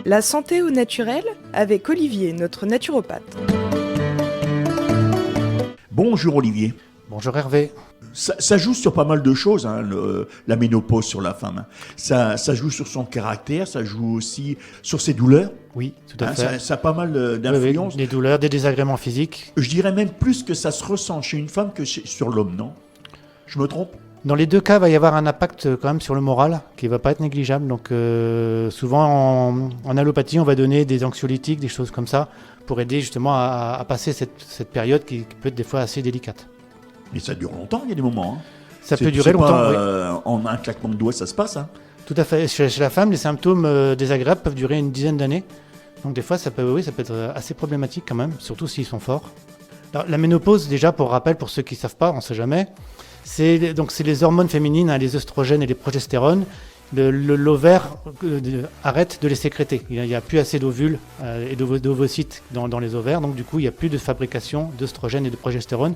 La santé au naturel avec Olivier, notre naturopathe. Bonjour Olivier. Bonjour Hervé. Ça joue sur pas mal de choses, la ménopause sur la femme. Ça joue sur son caractère, ça joue aussi sur ses douleurs. Oui, tout à fait. Ça a pas mal d'influence. Oui, des douleurs, des désagréments physiques. Je dirais même plus que ça se ressent chez une femme que sur l'homme, non? Je me trompe? Dans les deux cas, il va y avoir un impact quand même sur le moral qui ne va pas être négligeable. Donc souvent en allopathie, on va donner des anxiolytiques, des choses comme ça, pour aider justement à passer cette période qui peut être des fois assez délicate. Mais ça dure longtemps, il y a des moments. Ça peut durer longtemps, oui. En un claquement de doigts, ça se passe. Tout à fait. Chez la femme, les symptômes désagréables peuvent durer une dizaine d'années. Donc des fois, ça peut être assez problématique quand même, surtout s'ils sont forts. Alors, la ménopause, déjà, pour rappel, pour ceux qui ne savent pas, on ne sait jamais, c'est les hormones féminines, les œstrogènes et les progestérones. L'ovaire arrête de les sécréter. Il n'y a plus assez d'ovules et d'ovocytes dans les ovaires, donc du coup, il n'y a plus de fabrication d'œstrogènes et de progestérone.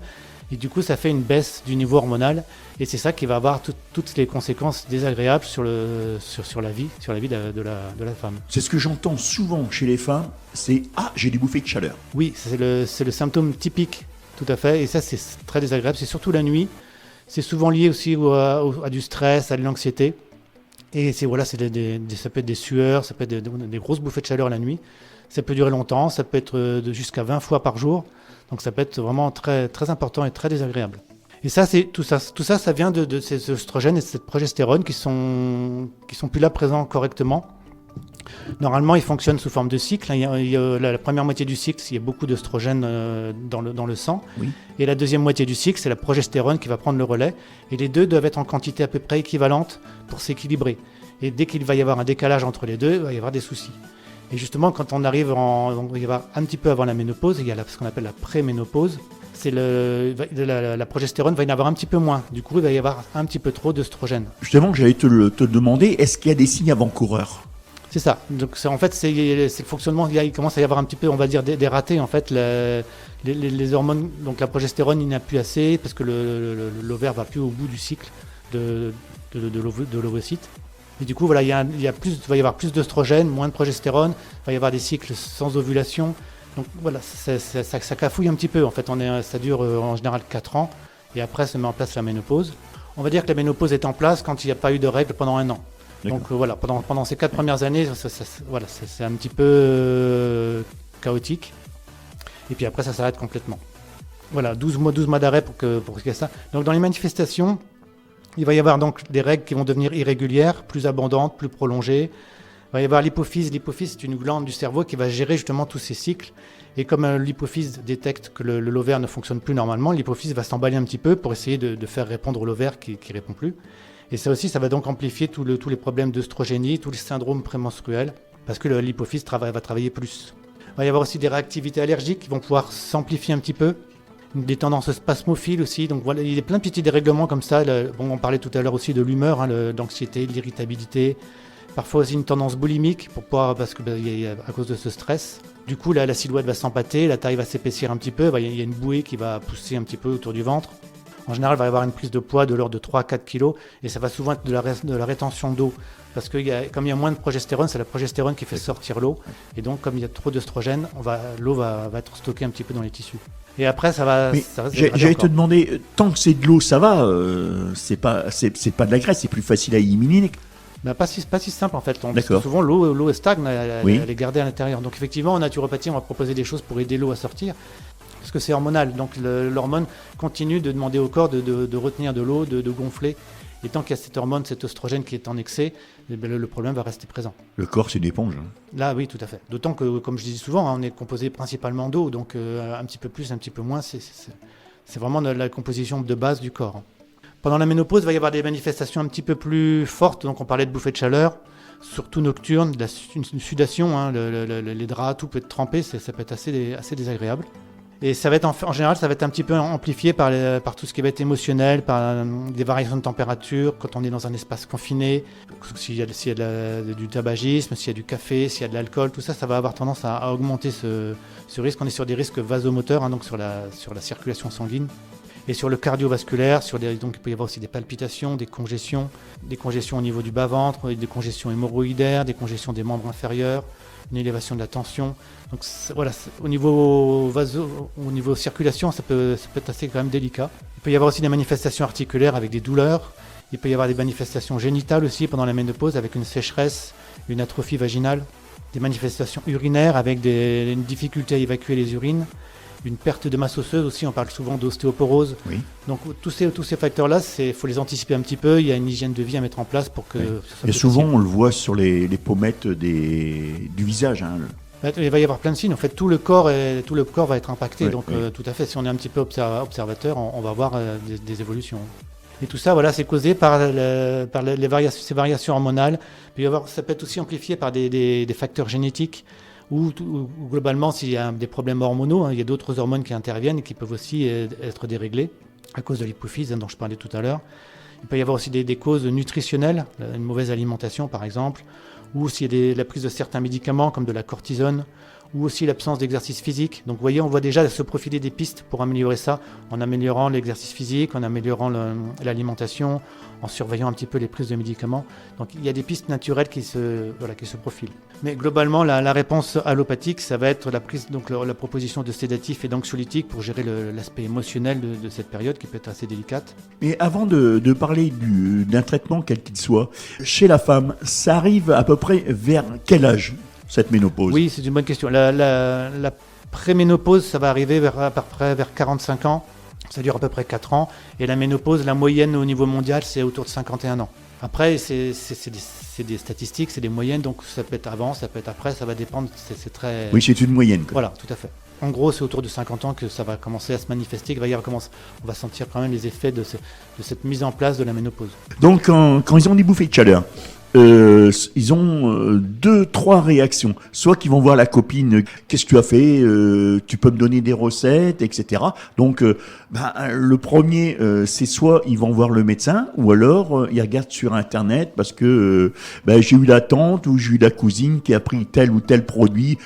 Et du coup, ça fait une baisse du niveau hormonal, et c'est ça qui va avoir toutes les conséquences désagréables sur la vie de la femme. C'est ce que j'entends souvent chez les femmes, c'est « Ah, j'ai des bouffées de chaleur ». Oui, c'est le symptôme typique, tout à fait, et ça, c'est très désagréable. C'est surtout la nuit. C'est souvent lié aussi à du stress, à de l'anxiété. Et ça peut être des sueurs, ça peut être des grosses bouffées de chaleur la nuit. Ça peut durer longtemps, ça peut être jusqu'à 20 fois par jour. Donc ça peut être vraiment très, très important et très désagréable. Et ça, tout ça vient de ces œstrogènes et de cette progestérone qui sont plus là présents correctement. Normalement, ils fonctionnent sous forme de cycle. La première moitié du cycle, il y a beaucoup d'œstrogènes dans le sang. Oui. Et la deuxième moitié du cycle, c'est la progestérone qui va prendre le relais. Et les deux doivent être en quantité à peu près équivalente pour s'équilibrer. Et dès qu'il va y avoir un décalage entre les deux, il va y avoir des soucis. Et justement, quand on arrive il va y avoir un petit peu avant la ménopause, il y a ce qu'on appelle la préménopause. La progestérone va y en avoir un petit peu moins. Du coup, il va y avoir un petit peu trop d'œstrogènes. Justement, j'allais te demander, est-ce qu'il y a des signes avant-coureurs ? C'est ça. Donc c'est le fonctionnement. Il commence à y avoir un petit peu, on va dire, des ratés en fait. Les hormones, donc la progestérone, il n'y en a plus assez parce que l'ovaire va plus au bout du cycle de l'ovocyte. Et du coup, voilà, il va y avoir plus d'œstrogènes, moins de progestérone. Il va y avoir des cycles sans ovulation. Donc voilà, ça cafouille un petit peu. En fait, ça dure en général 4 ans. Et après, se met en place la ménopause. On va dire que la ménopause est en place quand il n'y a pas eu de règles pendant 1 an. Donc voilà, pendant ces 4 premières années, c'est un petit peu chaotique. Et puis après, ça s'arrête complètement. Voilà, 12 mois d'arrêt pour qu'il y ait ça. Donc dans les manifestations, il va y avoir donc des règles qui vont devenir irrégulières, plus abondantes, plus prolongées. Il va y avoir l'hypophyse. L'hypophyse, c'est une glande du cerveau qui va gérer justement tous ces cycles. Et comme l'hypophyse détecte que l'ovaire ne fonctionne plus normalement, l'hypophyse va s'emballer un petit peu pour essayer de faire répondre l'ovaire qui ne répond plus. Et ça aussi, ça va donc amplifier tous les problèmes d'œstrogénie, tous les syndromes prémenstruels, parce que l'hypophyse va travailler plus. Il va y avoir aussi des réactivités allergiques qui vont pouvoir s'amplifier un petit peu, des tendances spasmophiles aussi. Donc voilà, il y a plein de petits dérèglements comme ça. On parlait tout à l'heure aussi de l'humeur, d'anxiété, de l'irritabilité. Parfois aussi une tendance boulimique à cause de ce stress. Du coup, la silhouette va s'empâter, la taille va s'épaissir un petit peu. Il y a une bouée qui va pousser un petit peu autour du ventre. En général, il va y avoir une prise de poids de l'ordre de 3-4 kg et ça va souvent être de la rétention d'eau. Parce que comme il y a moins de progestérone, c'est la progestérone qui fait sortir l'eau. Et donc, comme il y a trop d'œstrogène, l'eau va être stockée un petit peu dans les tissus. Et après, ça va... J'allais te demander, tant que c'est de l'eau, ça va, c'est pas de la graisse, c'est plus facile à éliminer. Pas si simple en fait. Souvent, l'eau stagne, elle est gardée à l'intérieur. Donc effectivement, en naturopathie, on va proposer des choses pour aider l'eau à sortir. Parce que c'est hormonal, donc l'hormone continue de demander au corps de retenir de l'eau, de gonfler. Et tant qu'il y a cette hormone, cet oestrogène qui est en excès, le problème va rester présent. Le corps, c'est une éponge. Là, oui, tout à fait. D'autant que, comme je dis souvent, on est composé principalement d'eau, donc un petit peu plus, un petit peu moins, c'est vraiment la composition de base du corps. Pendant la ménopause, il va y avoir des manifestations un petit peu plus fortes, donc on parlait de bouffées de chaleur, surtout nocturnes, une sudation, les draps, tout peut être trempé, ça peut être assez désagréable. Et ça va être en général, ça va être un petit peu amplifié par tout ce qui va être émotionnel, par des variations de température, quand on est dans un espace confiné, s'il y a du tabagisme, s'il y a du café, s'il y a de l'alcool, tout ça, ça va avoir tendance à augmenter ce risque. On est sur des risques vasomoteurs, donc sur la circulation sanguine. Et sur le cardiovasculaire, donc il peut y avoir aussi des palpitations, des congestions au niveau du bas-ventre, des congestions hémorroïdaires, des congestions des membres inférieurs, une élévation de la tension. Donc voilà, au niveau circulation, ça peut être assez quand même délicat. Il peut y avoir aussi des manifestations articulaires avec des douleurs. Il peut y avoir des manifestations génitales aussi pendant la ménopause avec une sécheresse, une atrophie vaginale, des manifestations urinaires avec une difficulté à évacuer les urines, une perte de masse osseuse aussi, on parle souvent d'ostéoporose. Oui. Donc tous ces facteurs-là, il faut les anticiper un petit peu, il y a une hygiène de vie à mettre en place pour que... Oui. ce soit Et plus souvent, possible. on le voit sur les pommettes du visage. Hein. Il va y avoir plein de signes, en fait tout le corps va être impacté, Oui, donc oui. tout à fait, si on est un petit peu observateur, on va voir des évolutions. Et tout ça, voilà, c'est causé par ces variations hormonales. Ça peut être aussi amplifié par des facteurs génétiques ou globalement, s'il y a des problèmes hormonaux, hein, il y a d'autres hormones qui interviennent et qui peuvent aussi être déréglées à cause de l'hypophyse dont je parlais tout à l'heure. Il peut y avoir aussi des causes nutritionnelles, une mauvaise alimentation par exemple, ou s'il y a la prise de certains médicaments comme de la cortisone, ou aussi l'absence d'exercice physique. Donc vous voyez, on voit déjà se profiler des pistes pour améliorer ça, en améliorant l'exercice physique, en améliorant l'alimentation, en surveillant un petit peu les prises de médicaments. Donc il y a des pistes naturelles qui se profilent. Mais globalement, la réponse allopathique, ça va être la proposition de sédatifs et d'anxiolytiques pour gérer l'aspect émotionnel de cette période qui peut être assez délicate. Mais avant de parler d'un traitement quel qu'il soit, chez la femme, ça arrive à peu près vers quel âge, cette ménopause? Oui, c'est une bonne question. La préménopause, ça va arriver à peu près vers 45 ans. Ça dure à peu près 4 ans. Et la ménopause, la moyenne au niveau mondial, c'est autour de 51 ans. Après, c'est des statistiques, c'est des moyennes, donc ça peut être avant, ça peut être après, ça va dépendre. C'est très... Oui, c'est une moyenne. Quoi. Voilà, tout à fait. En gros, c'est autour de 50 ans que ça va commencer à se manifester, on va sentir quand même les effets de cette mise en place de la ménopause. Donc, quand ils ont des bouffées de chaleur, ils ont 2-3 réactions. Soit qu'ils vont voir la copine, qu'est-ce que tu as fait, tu peux me donner des recettes, etc. Donc, le premier, c'est soit ils vont voir le médecin, ou alors ils regardent sur Internet parce que j'ai eu la tante ou j'ai eu la cousine qui a pris tel ou tel produit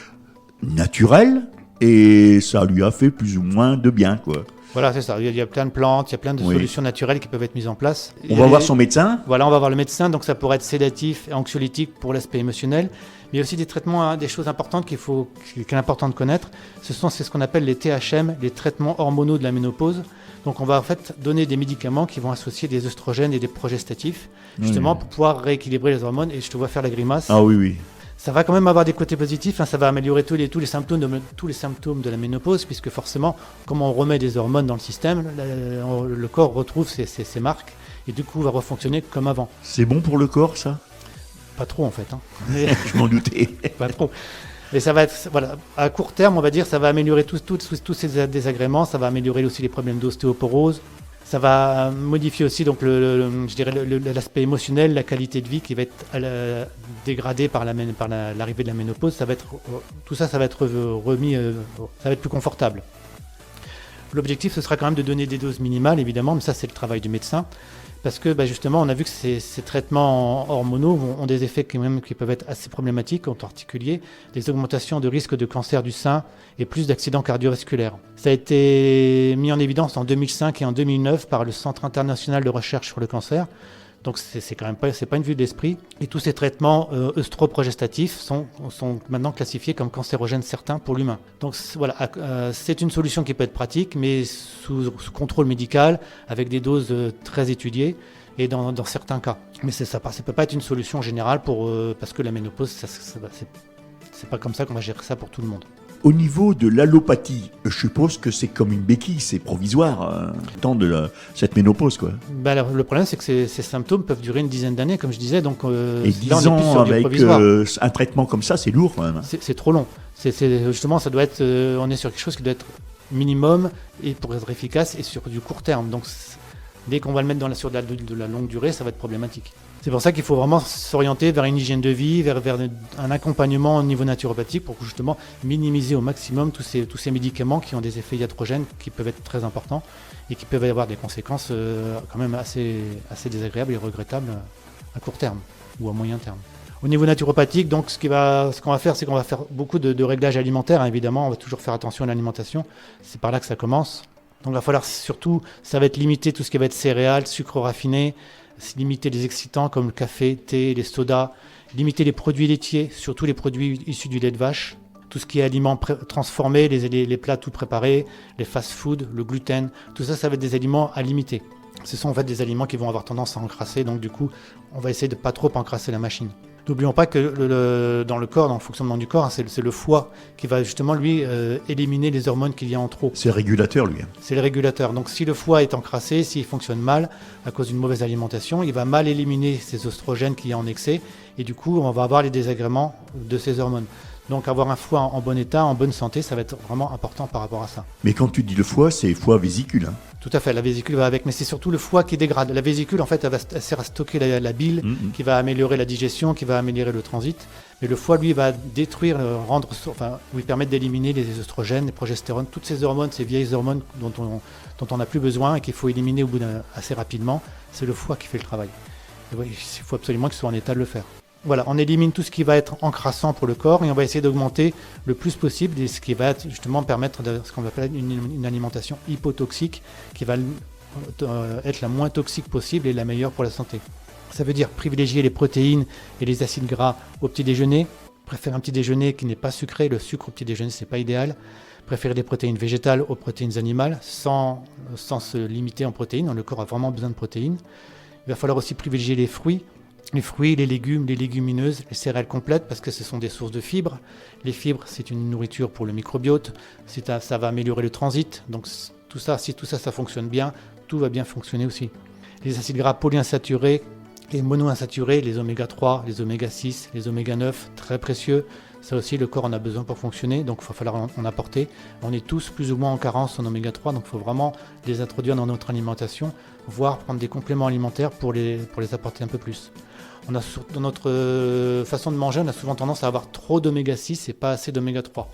naturel et ça lui a fait plus ou moins de bien, quoi. Voilà, c'est ça. Il y a plein de plantes, il y a plein de solutions naturelles qui peuvent être mises en place. On va voir son médecin. Voilà, on va voir le médecin. Donc ça pourrait être sédatif et anxiolytique pour l'aspect émotionnel. Mais il y a aussi des traitements, des choses importantes qu'il est important de connaître. C'est ce qu'on appelle les THM, les traitements hormonaux de la ménopause. Donc on va en fait donner des médicaments qui vont associer des œstrogènes et des progestatifs, justement pour pouvoir rééquilibrer les hormones. Et je te vois faire la grimace. Ah oui, oui. Ça va quand même avoir des côtés positifs, hein, ça va améliorer tous les symptômes de la ménopause, puisque forcément, comme on remet des hormones dans le système, le corps retrouve ses marques et du coup va refonctionner comme avant. C'est bon pour le corps, ça? Pas trop en fait. Hein. Je m'en doutais. Pas trop. Mais ça va être, voilà, à court terme, on va dire, ça va améliorer tous ces désagréments, ça va améliorer aussi les problèmes d'ostéoporose. Ça va modifier aussi donc je dirais l'aspect émotionnel, la qualité de vie qui va être dégradée par l'arrivée de la ménopause. Tout ça va être remis, ça va être plus confortable. L'objectif, ce sera quand même de donner des doses minimales, évidemment, mais ça c'est le travail du médecin. Parce que justement, on a vu que ces traitements hormonaux ont des effets qui peuvent être assez problématiques, en particulier des augmentations de risque de cancer du sein et plus d'accidents cardiovasculaires. Ça a été mis en évidence en 2005 et en 2009 par le Centre international de recherche sur le cancer. Donc c'est quand même pas une vue d'esprit. Et tous ces traitements œstroprogestatifs sont maintenant classifiés comme cancérogènes certains pour l'humain. Donc voilà, c'est une solution qui peut être pratique, mais sous contrôle médical, avec des doses très étudiées et dans certains cas. Mais ça peut pas être une solution générale parce que la ménopause, c'est pas comme ça qu'on va gérer ça pour tout le monde. Au niveau de l'allopathie, je suppose que c'est comme une béquille, c'est provisoire, temps de cette ménopause, quoi. Alors, le problème, c'est que ces symptômes peuvent durer une dizaine d'années, comme je disais. Donc, et 10 là, on est plus ans sur du avec provisoire. un traitement comme ça, c'est lourd, quand même. C'est trop long. Justement, ça doit être, on est sur quelque chose qui doit être minimum et pour être efficace et sur du court terme. Donc, dès qu'on va le mettre sur de la longue durée, ça va être problématique. C'est pour ça qu'il faut vraiment s'orienter vers une hygiène de vie, vers un accompagnement au niveau naturopathique pour justement minimiser au maximum tous ces médicaments qui ont des effets iatrogènes qui peuvent être très importants et qui peuvent avoir des conséquences quand même assez désagréables et regrettables à court terme ou à moyen terme. Au niveau naturopathique, donc, ce qu'on va faire, c'est qu'on va faire beaucoup de réglages alimentaires, hein, évidemment. On va toujours faire attention à l'alimentation. C'est par là que ça commence. Donc il va falloir surtout, ça va être limiter tout ce qui va être céréales, sucre raffiné, limiter les excitants comme le café, thé, les sodas, limiter les produits laitiers, surtout les produits issus du lait de vache, tout ce qui est aliments transformés, les plats tout préparés, les fast-food, le gluten, tout ça, ça va être des aliments à limiter. Ce sont en fait des aliments qui vont avoir tendance à encrasser, donc du coup, on va essayer de pas trop encrasser la machine. N'oublions pas que dans le corps, dans le fonctionnement du corps, c'est le foie qui va justement, lui, éliminer les hormones qu'il y a en trop. C'est régulateur, lui. C'est le régulateur. Donc si le foie est encrassé, s'il fonctionne mal à cause d'une mauvaise alimentation, il va mal éliminer ces oestrogènes qu'il y a en excès et du coup, on va avoir les désagréments de ces hormones. Donc avoir un foie en bon état, en bonne santé, ça va être vraiment important par rapport à ça. Mais quand tu dis le foie, c'est foie vésicule. Hein. Tout à fait, la vésicule va avec, mais c'est surtout le foie qui dégrade. La vésicule, en fait, elle sert à stocker la bile, qui va améliorer la digestion, qui va améliorer le transit. Mais le foie, lui, va détruire, lui permettre d'éliminer les oestrogènes, les progestérone, toutes ces hormones, ces vieilles hormones dont on n'a plus besoin et qu'il faut éliminer assez rapidement. C'est le foie qui fait le travail. Et oui, il faut absolument qu'il soit en état de le faire. Voilà, on élimine tout ce qui va être encrassant pour le corps et on va essayer d'augmenter le plus possible ce qui va justement permettre de ce qu'on appelle une alimentation hypotoxique qui va être la moins toxique possible et la meilleure pour la santé. Ça veut dire privilégier les protéines et les acides gras au petit déjeuner, préférer un petit déjeuner qui n'est pas sucré, le sucre au petit déjeuner c'est pas idéal, préférer des protéines végétales aux protéines animales sans se limiter en protéines, le corps a vraiment besoin de protéines. Il va falloir aussi privilégier les fruits, les légumes, les légumineuses, les céréales complètes parce que ce sont des sources de fibres. Les fibres, c'est une nourriture pour le microbiote, ça va améliorer le transit. Donc si tout ça fonctionne bien, tout va bien fonctionner aussi. Les acides gras polyinsaturés, les monoinsaturés, les oméga 3, les oméga 6, les oméga 9, très précieux. Ça aussi, le corps en a besoin pour fonctionner, donc il va falloir en apporter. On est tous plus ou moins en carence en oméga 3, donc il faut vraiment les introduire dans notre alimentation, voire prendre des compléments alimentaires pour les apporter un peu plus. Dans notre façon de manger, on a souvent tendance à avoir trop d'oméga 6 et pas assez d'oméga 3.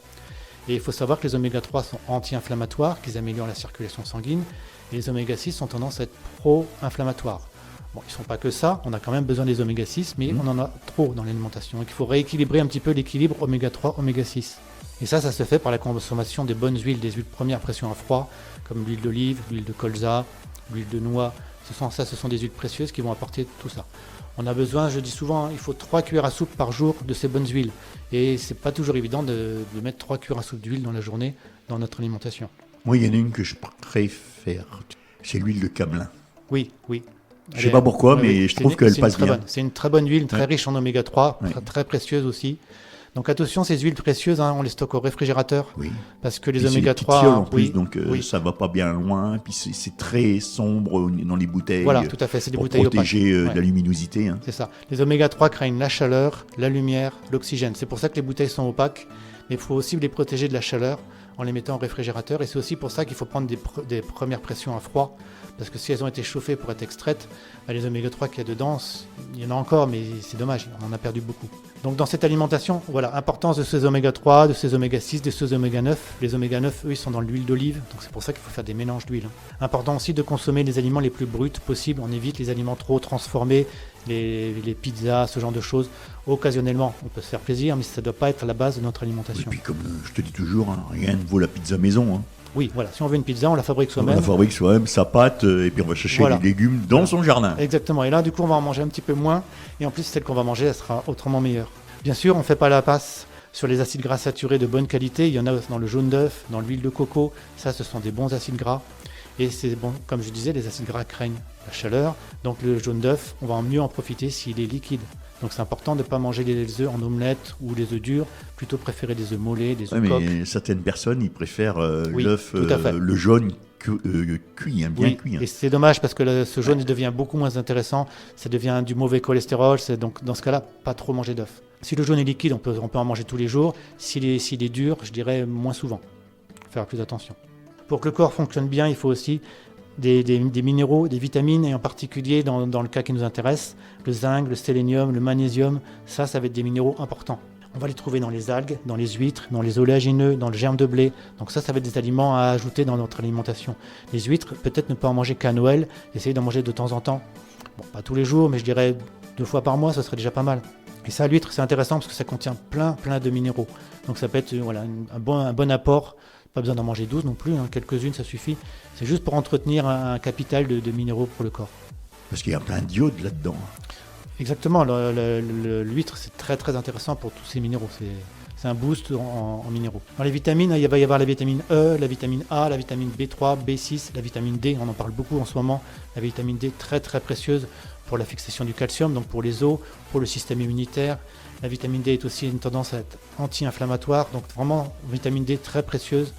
Et il faut savoir que les oméga 3 sont anti-inflammatoires, qu'ils améliorent la circulation sanguine, et les oméga 6 ont tendance à être pro-inflammatoires. Bon, ils ne sont pas que ça, on a quand même besoin des oméga 6, mais on en a trop dans l'alimentation. Donc il faut rééquilibrer un petit peu l'équilibre oméga 3, oméga 6. Et ça se fait par la consommation des bonnes huiles, des huiles premières pression à froid, comme l'huile d'olive, l'huile de colza, l'huile de noix. Ce sont des huiles précieuses qui vont apporter tout ça. On a besoin, je dis souvent, il faut 3 cuillères à soupe par jour de ces bonnes huiles. Et c'est pas toujours évident de mettre 3 cuillères à soupe d'huile dans la journée dans notre alimentation. Moi, il y en a une que je préfère, c'est l'huile de camelin. Oui. Je ne sais pas pourquoi, mais je trouve qu'elle passe bien. C'est une très bonne huile, très riche en oméga 3, très précieuse aussi. Donc attention, ces huiles précieuses, on les stocke au réfrigérateur. Oui. Parce que les oméga 3... en plus, donc ça ne va pas bien loin. Puis c'est très sombre dans les bouteilles. Voilà, tout à fait, c'est des bouteilles opaques. Pour protéger de la luminosité. Hein. C'est ça. Les oméga 3 craignent la chaleur, la lumière, l'oxygène. C'est pour ça que les bouteilles sont opaques. Mais il faut aussi les protéger de la chaleur en les mettant au réfrigérateur. Et c'est aussi pour ça qu'il faut prendre des premières pressions à froid. Parce que si elles ont été chauffées pour être extraites, les oméga 3 qu'il y a dedans, il y en a encore, mais c'est dommage, on en a perdu beaucoup. Donc dans cette alimentation, voilà, importance de ces oméga 3, de ces oméga 6, de ces oméga 9. Les oméga 9, eux, ils sont dans l'huile d'olive, donc c'est pour ça qu'il faut faire des mélanges d'huile. Important aussi de consommer les aliments les plus bruts possibles. On évite les aliments trop transformés, les pizzas, ce genre de choses. Occasionnellement, on peut se faire plaisir, mais ça ne doit pas être la base de notre alimentation. Et puis comme je te dis toujours, rien ne vaut la pizza maison. Hein. Oui, voilà. Si on veut une pizza, on la fabrique soi-même. On la fabrique soi-même, sa pâte, et puis on va chercher les légumes dans son jardin. Exactement. Et là, du coup, on va en manger un petit peu moins. Et en plus, celle qu'on va manger, elle sera autrement meilleure. Bien sûr, on ne fait pas la passe sur les acides gras saturés de bonne qualité. Il y en a dans le jaune d'œuf, dans l'huile de coco. Ça, ce sont des bons acides gras. Et c'est bon, comme je disais, les acides gras craignent la chaleur. Donc le jaune d'œuf, on va mieux en profiter s'il est liquide. Donc c'est important de ne pas manger les œufs en omelette ou les œufs durs, plutôt préférer des œufs mollets, des œufs coques. Mais certaines personnes, ils préfèrent l'œuf, le jaune cuit, bien cuit. Et c'est dommage parce que ce jaune devient beaucoup moins intéressant, ça devient du mauvais cholestérol, donc dans ce cas-là, pas trop manger d'œufs. Si le jaune est liquide, on peut en manger tous les jours. S'il est dur, je dirais moins souvent. Faire plus attention. Pour que le corps fonctionne bien, il faut aussi des minéraux, des vitamines, et en particulier dans le cas qui nous intéresse, le zinc, le sélénium, le magnésium, ça va être des minéraux importants. On va les trouver dans les algues, dans les huîtres, dans les oléagineux, dans le germe de blé. Donc ça va être des aliments à ajouter dans notre alimentation. Les huîtres, peut-être ne pas en manger qu'à Noël, essayer d'en manger de temps en temps. Bon, pas tous les jours, mais je dirais 2 fois par mois, ça serait déjà pas mal. Et ça, l'huître, c'est intéressant parce que ça contient plein de minéraux. Donc ça peut être un bon apport Pas besoin d'en manger 12 non plus, quelques-unes ça suffit. C'est juste pour entretenir un capital de minéraux pour le corps. Parce qu'il y a plein d'iode là-dedans. Exactement, l'huître c'est très très intéressant pour tous ces minéraux, c'est un boost en minéraux. Dans les vitamines, il va y avoir la vitamine E, la vitamine A, la vitamine B3, B6, la vitamine D, on en parle beaucoup en ce moment. La vitamine D très très précieuse pour la fixation du calcium, donc pour les os, pour le système immunitaire. La vitamine D est aussi une tendance à être anti-inflammatoire, donc vraiment vitamine D très précieuse.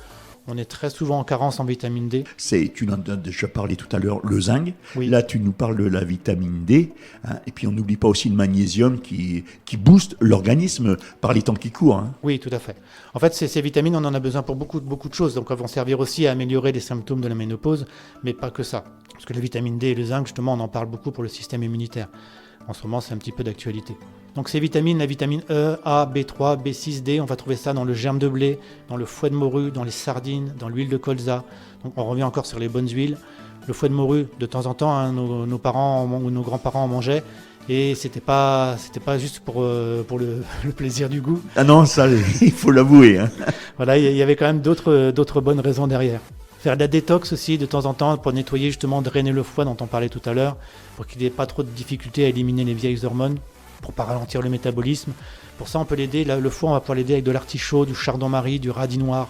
On est très souvent en carence en vitamine D. Tu en as déjà parlé tout à l'heure, le zinc. Oui. Là, tu nous parles de la vitamine D. Et puis, on n'oublie pas aussi le magnésium qui booste l'organisme par les temps qui courent. Oui, tout à fait. En fait, ces vitamines, on en a besoin pour beaucoup de choses. Donc, elles vont servir aussi à améliorer les symptômes de la ménopause, mais pas que ça. Parce que la vitamine D et le zinc, justement, on en parle beaucoup pour le système immunitaire. En ce moment, c'est un petit peu d'actualité. Donc ces vitamines, la vitamine E, A, B3, B6, D, on va trouver ça dans le germe de blé, dans le foie de morue, dans les sardines, dans l'huile de colza. Donc on revient encore sur les bonnes huiles. Le foie de morue, de temps en temps, nos parents ou nos grands-parents en mangeaient. Et c'était pas juste pour le plaisir du goût. Ah non, ça, il faut l'avouer. Voilà, il y avait quand même d'autres bonnes raisons derrière. Faire de la détox aussi de temps en temps pour nettoyer, justement, drainer le foie dont on parlait tout à l'heure, pour qu'il n'y ait pas trop de difficultés à éliminer les vieilles hormones, pour pas ralentir le métabolisme. Pour ça, on peut l'aider. Là, le foie, on va pouvoir l'aider avec de l'artichaut, du chardon-marie, du radis noir.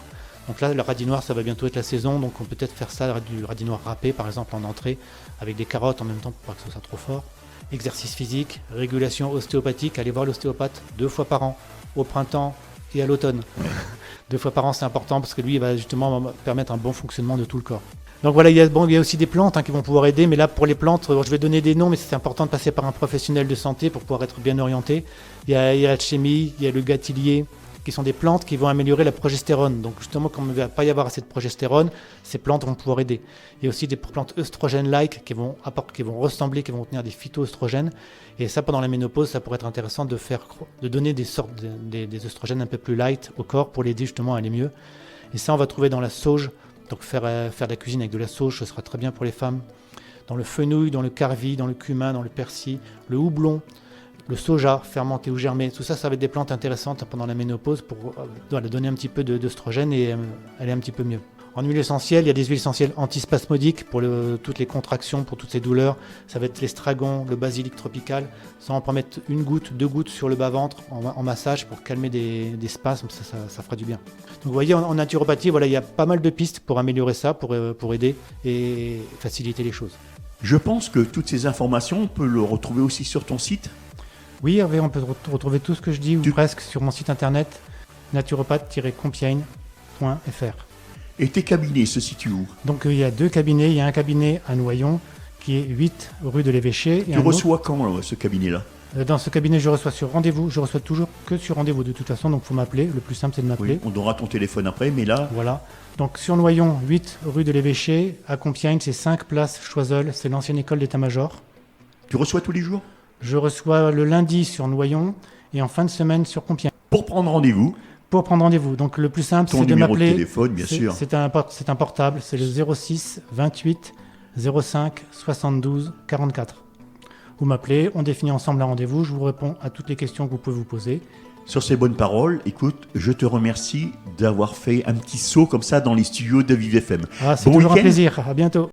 Donc là, le radis noir, ça va bientôt être la saison, donc on peut peut-être faire ça, du radis noir râpé, par exemple, en entrée, avec des carottes en même temps, pour pas que ce soit trop fort. Exercice physique, régulation ostéopathique, allez voir l'ostéopathe 2 fois par an, au printemps et à l'automne. 2 fois par an, c'est important parce que lui, il va justement permettre un bon fonctionnement de tout le corps. Donc voilà, il y a aussi des plantes qui vont pouvoir aider, mais là, pour les plantes, je vais donner des noms, mais c'est important de passer par un professionnel de santé pour pouvoir être bien orienté. Il y a la chimie, il y a le gâtillier, qui sont des plantes qui vont améliorer la progestérone. Donc justement, comme il ne va pas y avoir assez de progestérone, ces plantes vont pouvoir aider. Il y a aussi des plantes œstrogènes-like qui vont ressembler, qui vont contenir des phytoœstrogènes. Et ça, pendant la ménopause, ça pourrait être intéressant de donner des sortes des œstrogènes un peu plus light au corps pour l'aider justement à aller mieux. Et ça, on va trouver dans la sauge. Donc faire de la cuisine avec de la sauge, ce sera très bien pour les femmes. Dans le fenouil, dans le carvi, dans le cumin, dans le persil, le houblon, le soja fermenté ou germé, tout ça, ça va être des plantes intéressantes pendant la ménopause pour donner un petit peu d'œstrogène et aller un petit peu mieux. En huile essentielle, il y a des huiles essentielles antispasmodiques pour toutes les contractions, pour toutes ces douleurs. Ça va être l'estragon, le basilic tropical. Ça, on peut mettre 1 goutte, 2 gouttes sur le bas-ventre en massage pour calmer des spasmes, ça fera du bien. Donc vous voyez, en naturopathie, voilà, il y a pas mal de pistes pour améliorer ça, pour aider et faciliter les choses. Je pense que toutes ces informations, on peut le retrouver aussi sur ton site. Oui, Hervé, on peut retrouver tout ce que je dis, ou presque, sur mon site internet naturopathe-compiègne.fr. Et tes cabinets se situent où? Donc il y a 2 cabinets. Il y a un cabinet à Noyon qui est 8 rue de l'Évêché. Tu reçois quand ce cabinet-là? Dans ce cabinet, je reçois sur rendez-vous. Je reçois toujours que sur rendez-vous de toute façon, donc il faut m'appeler. Le plus simple, c'est de m'appeler. Oui, on donnera ton téléphone après, mais là... Voilà. Donc sur Noyon, 8 rue de l'Évêché. À Compiègne, c'est 5 place Choiseul. C'est l'ancienne école d'état-major. Tu reçois tous les jours? Je reçois le lundi sur Noyon et en fin de semaine sur Compiègne. Pour prendre rendez-vous? Pour prendre rendez-vous. Donc le plus simple, c'est de m'appeler. Ton numéro de téléphone, bien sûr. C'est un portable, c'est le 06 28 05 72 44. Vous m'appelez, on définit ensemble un rendez-vous, je vous réponds à toutes les questions que vous pouvez vous poser. Sur ces bonnes paroles, écoute, je te remercie d'avoir fait un petit saut comme ça dans les studios de Vive FM. C'est toujours un plaisir, à bientôt.